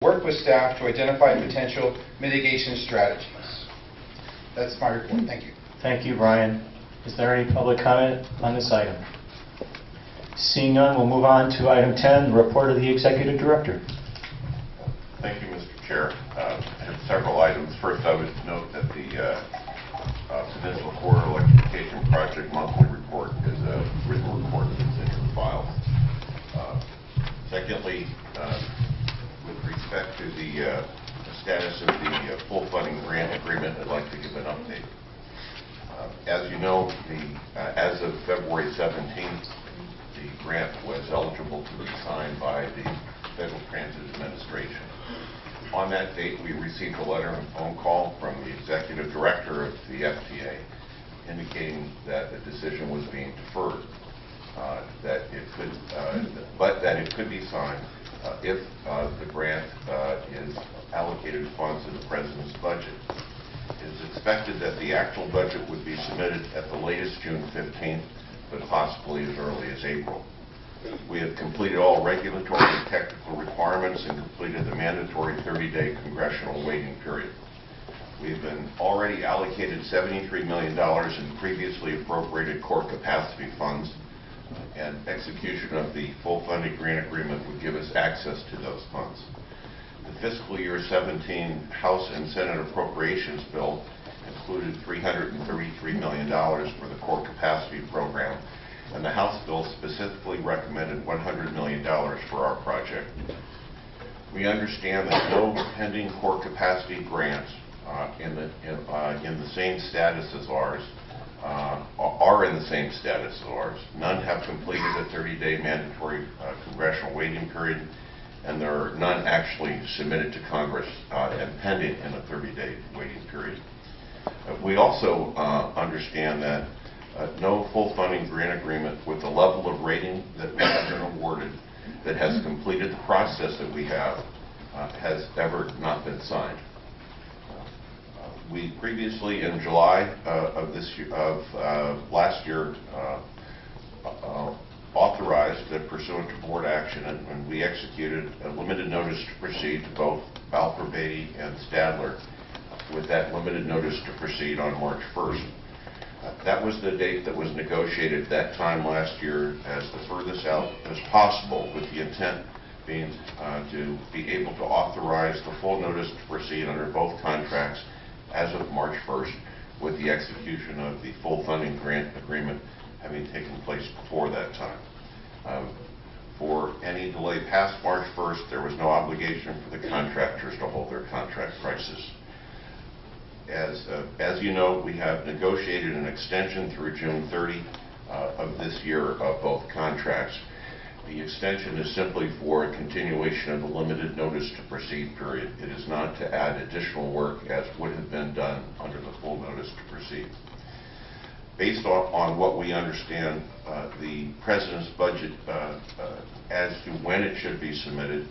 work with staff to identify potential mitigation strategies. That's my report. Thank you. Thank you, Brian. Is there any public comment on this item? Seeing none, we'll move on to item 10, the report of the Executive Director. Thank you, Mr. Chair. I have several items. First, I would note that the Peninsula Corridor Electrification Project monthly report is a written report that's in your files. Secondly, with respect to the status of the full funding grant agreement, I'd like to give an update. As you know, as of February 17th, the grant was eligible to be signed by the Federal Transit Administration. On that date, we received a letter and phone call from the Executive Director of the FTA indicating that the decision was being deferred, but that it could be signed if the grant is allocated funds in the President's budget. It is expected that the actual budget would be submitted at the latest June 15th, but possibly as early as April. We have completed all regulatory and technical requirements and completed the mandatory 30-day congressional waiting period. We've been already allocated $73 million in previously appropriated core capacity funds, and execution of the full funding grant agreement would give us access to those funds. The fiscal year 17 House and Senate appropriations bill included $333 million for the core capacity program, and the House bill specifically recommended $100 million for our project. We understand that no pending core capacity grants in the same status as ours are in the same status as ours. None have completed a 30-day mandatory congressional waiting period, and there are none actually submitted to Congress and pending in a 30-day waiting period. We also understand that no full funding grant agreement with the level of rating that we have been awarded that has completed the process that we have has ever not been signed. We previously, in July of last year, authorized that pursuant to board action, and we executed a limited notice to proceed to both Balfour Beatty and Stadler with that limited notice to proceed on March 1st. That was the date that was negotiated at that time last year as the furthest out as possible, with the intent being to be able to authorize the full notice to proceed under both contracts as of March 1st, with the execution of the full funding grant agreement having taken place before that time. For any delay past March 1st, there was no obligation for the contractors to hold their contract prices. As you know, we have negotiated an extension through June 30 of this year of both contracts. The extension is simply for a continuation of the limited notice to proceed period. It is not to add additional work as would have been done under the full notice to proceed. Based on what we understand, the President's budget as to when it should be submitted,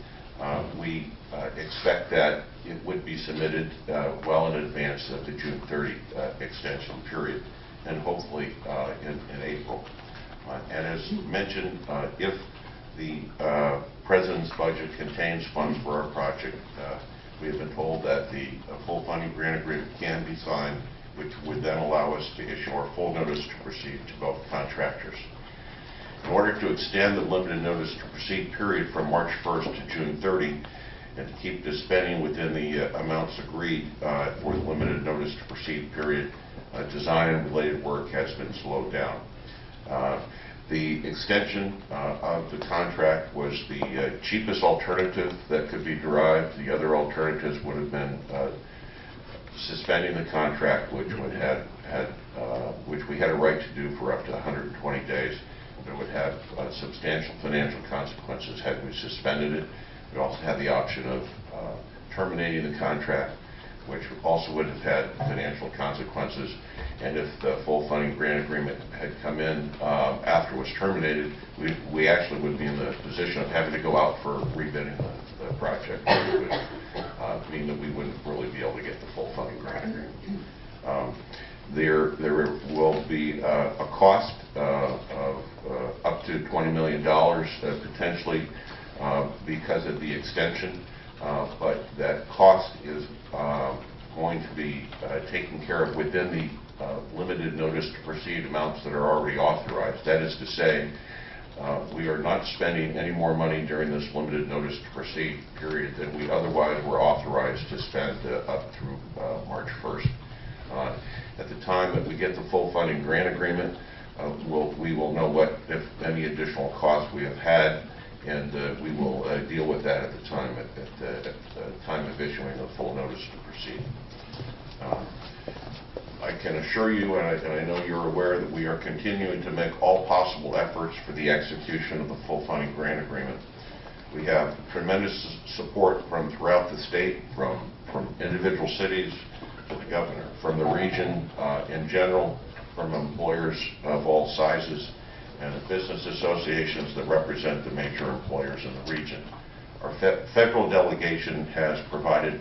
we expect that it would be submitted well in advance of the June 30 extension period, and hopefully in April. And as mentioned, if the President's budget contains funds for our project, we have been told that the full funding grant agreement can be signed, which would then allow us to issue our full notice to proceed to both contractors. In order to extend the limited notice to proceed period from March 1st to June 30 and to keep the spending within the amounts agreed for the limited notice to proceed period, design and related work has been slowed down. The extension of the contract was the cheapest alternative that could be derived. The other alternatives would have been suspending the contract, which we had a right to do for up to 120 days. It would have substantial financial consequences had we suspended it. We also had the option of terminating the contract, which also would have had financial consequences. And if the full funding grant agreement had come in after it was terminated, we actually would be in the position of having to go out for rebidding the project, which would mean that we wouldn't really be able to get the full funding grant agreement. There will be a cost of up to $20 million potentially because of the extension. but that cost is going to be taken care of within the limited notice to proceed amounts that are already authorized. That is to say, we are not spending any more money during this limited notice to proceed period than we otherwise were authorized to spend up through March 1st. At the time that we get the full funding grant agreement, we will know what, if any, additional costs we have had, and we will deal with that at the time of issuing the full notice to proceed. I can assure you, and I know you're aware, that we are continuing to make all possible efforts for the execution of the full funding grant agreement. We have tremendous support from throughout the state, from individual cities to the governor, from the region in general, from employers of all sizes, and the business associations that represent the major employers in the region. Our federal delegation has provided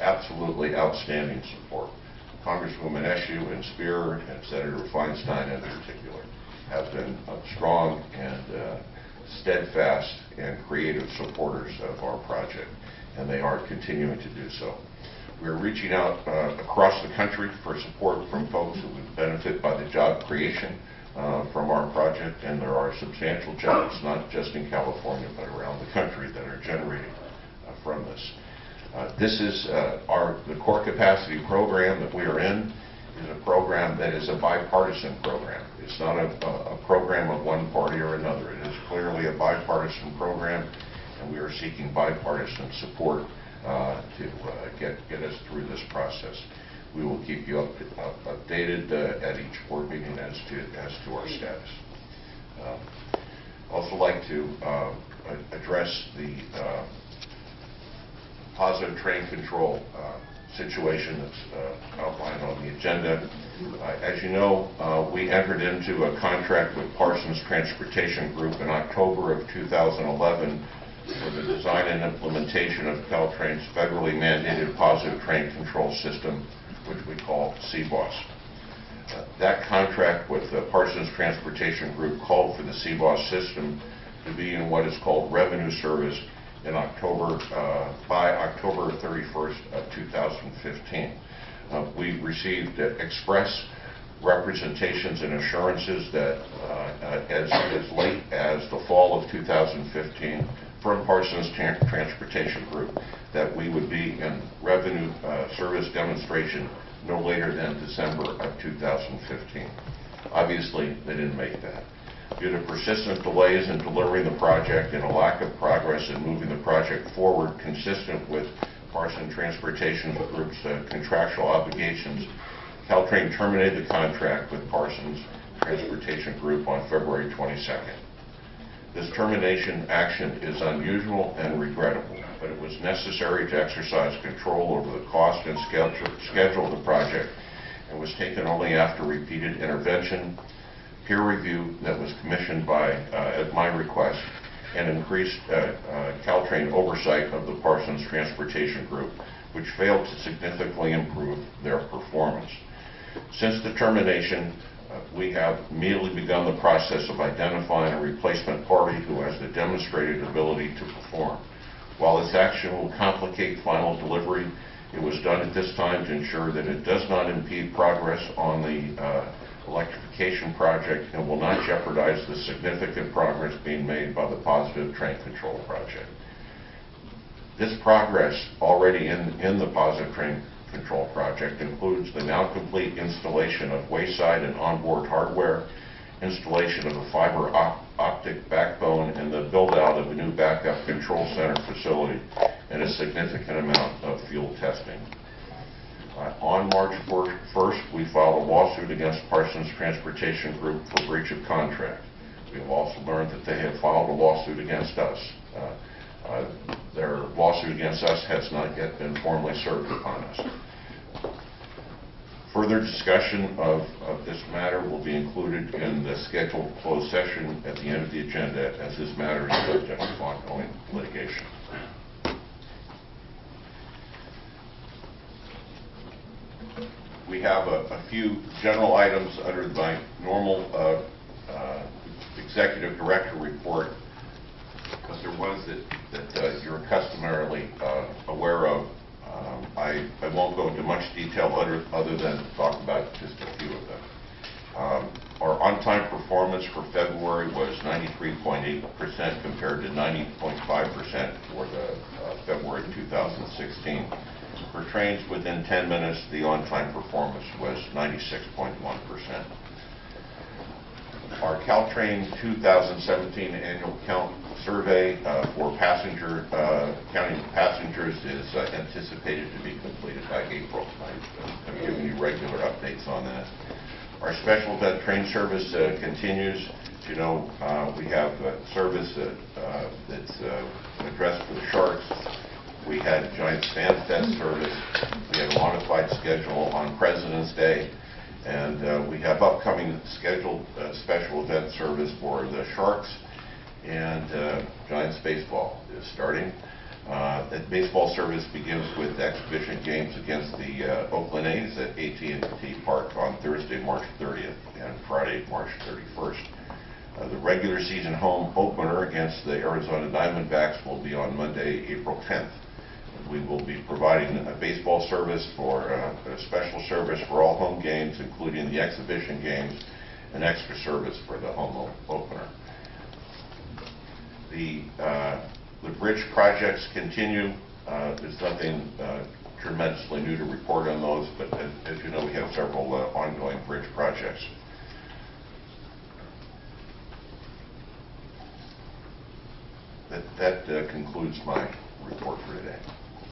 absolutely outstanding support. Congresswoman Eshoo and Spear and Senator Feinstein in particular have been strong and steadfast and creative supporters of our project, and they are continuing to do so. We're reaching out across the country for support from folks who would benefit by the job creation from our project, and there are substantial jobs, not just in California, but around the country that are generating from this. This is the core capacity program that we are in is a program that is a bipartisan program. It's not a program of one party or another. It is clearly a bipartisan program, and we are seeking bipartisan support to get us through this process. We will keep you updated at each board meeting as to our status. Also like to address the positive train control situation that's outlined on the agenda. As you know, we entered into a contract with Parsons Transportation Group in October of 2011 for the design and implementation of Caltrain's federally mandated positive train control system, which we call CBOS. That contract with the Parsons Transportation Group called for the CBOS system to be in what is called revenue service in October, by October 31st of 2015. We received express representations and assurances that as late as the fall of 2015 from Parsons Transportation Group that we would be in revenue service demonstration no later than December of 2015. Obviously, they didn't make that. Due to persistent delays in delivering the project and a lack of progress in moving the project forward consistent with Parsons Transportation Group's contractual obligations, Caltrain terminated the contract with Parsons Transportation Group on February 22nd. This termination action is unusual and regrettable, but it was necessary to exercise control over the cost and schedule of the project, and was taken only after repeated intervention, peer review that was commissioned by, at my request, and increased Caltrain oversight of the Parsons Transportation Group, which failed to significantly improve their performance. Since the termination, we have immediately begun the process of identifying a replacement party who has the demonstrated ability to perform. While this action will complicate final delivery, it was done at this time to ensure that it does not impede progress on the electrification project and will not jeopardize the significant progress being made by the positive train control project. This progress already in the positive train control project includes the now complete installation of wayside and onboard hardware, installation of a fiber optic backbone, and the build-out of a new backup control center facility, and a significant amount of field testing. On March 1st, we filed a lawsuit against Parsons Transportation Group for breach of contract. We have also learned that they have filed a lawsuit against us. Their lawsuit against us has not yet been formally served upon us. Further discussion of this matter will be included in the scheduled closed session at the end of the agenda, as this matter is subject to ongoing litigation. We have a few general items under my normal executive director report. Unless there was that you're customarily aware of, I won't go into much detail other than talk about just a few of them. Our on-time performance for February was 93.8% compared to 90.5% for the February 2016. For trains within 10 minutes, the on-time performance was 96.1%. Our Caltrain 2017 annual count survey for counting passengers is anticipated to be completed by April. I'm giving you regular updates on that. Our special event train service continues. As you know, we have a service that's addressed for the Sharks. We had Giants Fan Fest service. We have a modified schedule on President's Day. And we have upcoming scheduled special event service for the Sharks, and Giants baseball is starting. That baseball service begins with exhibition games against the Oakland A's at AT&T Park on Thursday, March 30th and Friday, March 31st. The regular season home opener against the Arizona Diamondbacks will be on Monday, April 10th. We will be providing a baseball service a special service for all home games, including the exhibition games, and extra service for the home opener. The bridge projects continue. There's nothing tremendously new to report on those, but as you know, we have several ongoing bridge projects. That concludes my report for today.